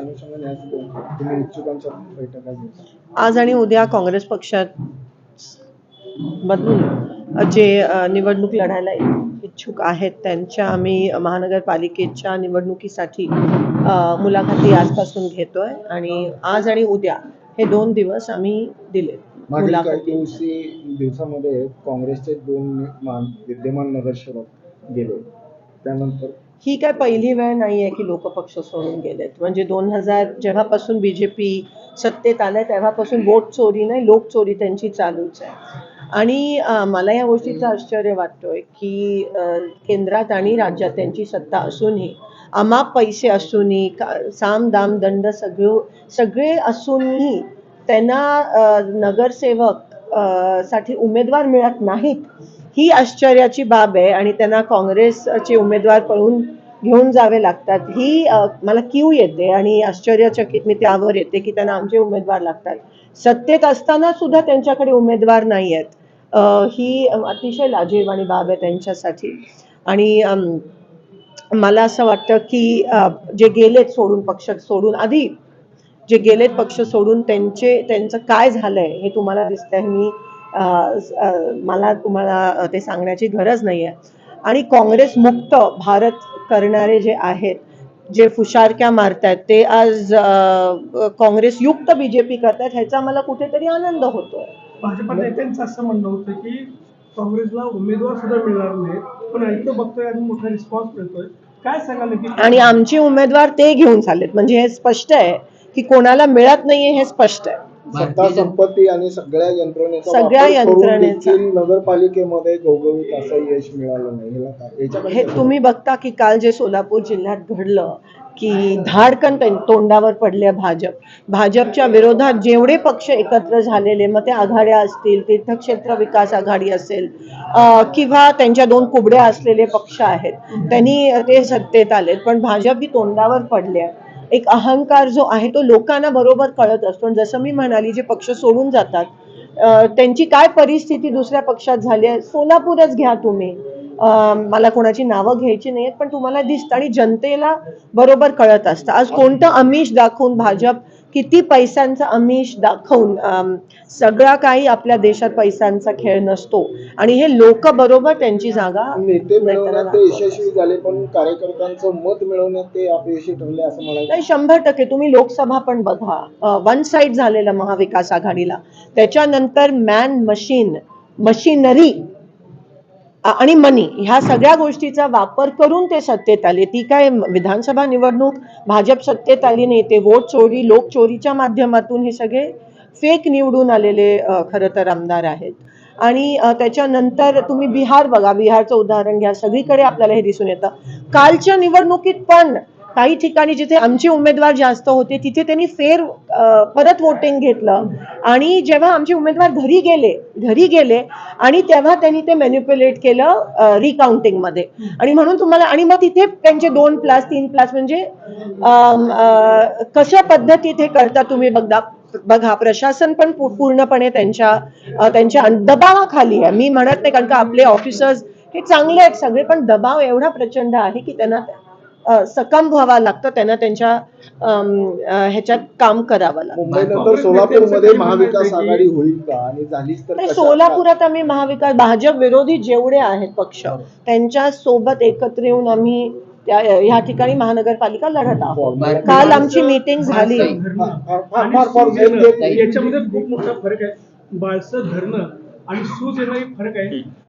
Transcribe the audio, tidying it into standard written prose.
अनुषंगाने आज तुम्ही इच्छुकांच्या बैठका घेतल्या. आज आणि उद्या काँग्रेस पक्षात मधून जे निवडणूक लढायला इच्छुक आहेत त्यांच्या आम्ही महानगरपालिकेच्या निवडणुकीसाठी मुलाखती आजपासून घेतोय आणि आज आणि उद्या हे 2 दिवस आम्ही दिले. मागील काही दिवसामध्ये काँग्रेसचे 2 विद्यमान नगरसेवक गेले, त्यानंतर ही काय पहिली वेळ नाहीये की लोक पक्ष सोडून गेलेत. म्हणजे 2000 जेव्हापासून बीजेपी सत्तेत आलंय तेव्हापासून वोट चोरी नाही, लोक चोरी त्यांची चालूच आहे. आणि मला या गोष्टीचं आश्चर्य वाटतोय की केंद्रात आणि राज्यात त्यांची सत्ता असूनही, अमाप पैसे असूनही, साम दाम दंड सगळे असूनही त्यांना नगरसेवक साठी उमेदवार मिळत नाहीत, ही आश्चर्याची बाब आहे. आणि त्यांना काँग्रेसचे उमेदवार पळून घेऊन जावे लागतात, ही मला कीव येते आणि आश्चर्यचकित मी त्यावर येते की त्यांना आमचे उमेदवार लागतात. सत्तेत असताना सुद्धा त्यांच्याकडे उमेदवार नाही आहेत. ही अतिशय लाजिरवाणी बाब आहे त्यांच्यासाठी. आणि मला असं वाटतं की जे गेलेत सोडून, पक्ष सोडून, आधी जे गेलेत पक्ष सोडून, त्यांचं काय झालंय हे तुम्हाला दिसतंय. मला तुम्हाला ते सांगण्याची गरज नाही आहे. आणि काँग्रेस मुक्त भारत करणारे जे आहेत, जे फुशारक्या मारतात, ते आज काँग्रेस युक्त बीजेपी करतात, ह्याचा मला कुठेतरी आनंद होतोय. भाजपा नेत्यांचं असं म्हणणं होतं की काँग्रेसला उमेदवार सुद्धा मिळणार नाहीत, पण ऐकतो बघतोय आणि मोठा रिस्पॉन्स मिळतोय, काय सांगाल? आणि आमचे उमेदवार ते घेऊन चाललेत, म्हणजे हे स्पष्ट आहे की कोणाला मिळत नाहीये, हे स्पष्ट आहे. सत्ता संपत्ती आणि सगळ्या यंत्रणेचा नगरपालिकेमध्ये घवघवीत असं यश मिळालं नाही. हे तुम्ही बघता की काल जे सोलापूर जिल्ह्यात घडलं की धाडकन तोंडावर पडले भाजपच्या विरोधात जेवढे पक्ष एकत्र झालेले, मग ते आघाड्या असतील, तीर्थक्षेत्र विकास आघाडी असेल किंवा त्यांच्या 2 कुबड्या असलेले पक्ष आहेत, त्यांनी ते सत्तेत आलेत, पण भाजप ही तोंडावर पडले. एक अहंकार जो आहे तो लोकांना बरोबर कळत असतो. जसं मी म्हणाली, जे पक्ष सोडून जातात त्यांची काय परिस्थिती दुसऱ्या पक्षात झाली आहे, सोलापूरच घ्या तुम्ही. मला कोणाची नावं घ्यायची नाहीत, पण तुम्हाला दिसतं आणि जनतेला बरोबर कळत असतं. आज कोणतं आमिष दाखवून भाजप, किती पैशांचा आमिष दाखवून, सगळा काही आपल्या देशात पैशांचा खेळ नसतो आणि हे लोक बरोबर त्यांची जागा नेते मिळवण्यात ते यशस्वी झाले, पण कार्यकर्त्यांचं मत मिळवण्यात ते अपयशी ठरले असं म्हणायचं. 100% तुम्ही लोकसभा पण बघा, वन साइड झालेलं महाविकास आघाडीला. त्याच्यानंतर मशिनरी आणि मनी, ह्या सगळ्या गोष्टीचा वापर करून ते सत्तेत आले. ती काय विधानसभा निवडणूक भाजप सत्तेत आली नाही, ते वोट चोरी, लोक चोरीच्या माध्यमातून हे सगळे फेक निवडून आलेले खरं तर आमदार आहेत. आणि त्याच्यानंतर तुम्ही बिहार बघा, बिहारचं उदाहरण घ्या, सगळीकडे आपल्याला हे दिसून येतं. कालच्या निवडणुकीत पण काही ठिकाणी जिथे आमचे उमेदवार जास्त होते तिथे त्यांनी परत वोटिंग घेतलं आणि जेव्हा आमचे उमेदवार घरी गेले आणि तेव्हा त्यांनी ते मॅनिप्युलेट केलं रिकाउंटिंगमध्ये. आणि म्हणून तुम्हाला, आणि मग तिथे त्यांचे 2+, 3+, म्हणजे कशा पद्धतीत हे करता तुम्ही बघा. प्रशासन पण पूर्णपणे त्यांच्या दबावाखाली आहे. मी म्हणत नाही, कारण का आपले ऑफिसर्स हे चांगले आहेत सगळे, पण दबाव एवढा प्रचंड आहे की त्यांना सकम व्हावं लागतं, त्यांना त्यांच्या ह्याच्यात काम करावं लागतं. मुंबईनंतर सोलापूरमध्ये महाविकास आघाडी होईल का, आणि झालीच तर सोलापुरात आम्ही भाजप विरोधी जेवढे आहेत पक्ष, त्यांच्या सोबत एकत्र येऊन आम्ही ह्या ठिकाणी महानगरपालिका लढत आहोत. काल आमची मीटिंग झाली. याच्यामध्ये खूप मोठा फरक आहे. बाळसं धरणं आणि सूज येणं फरक आहे.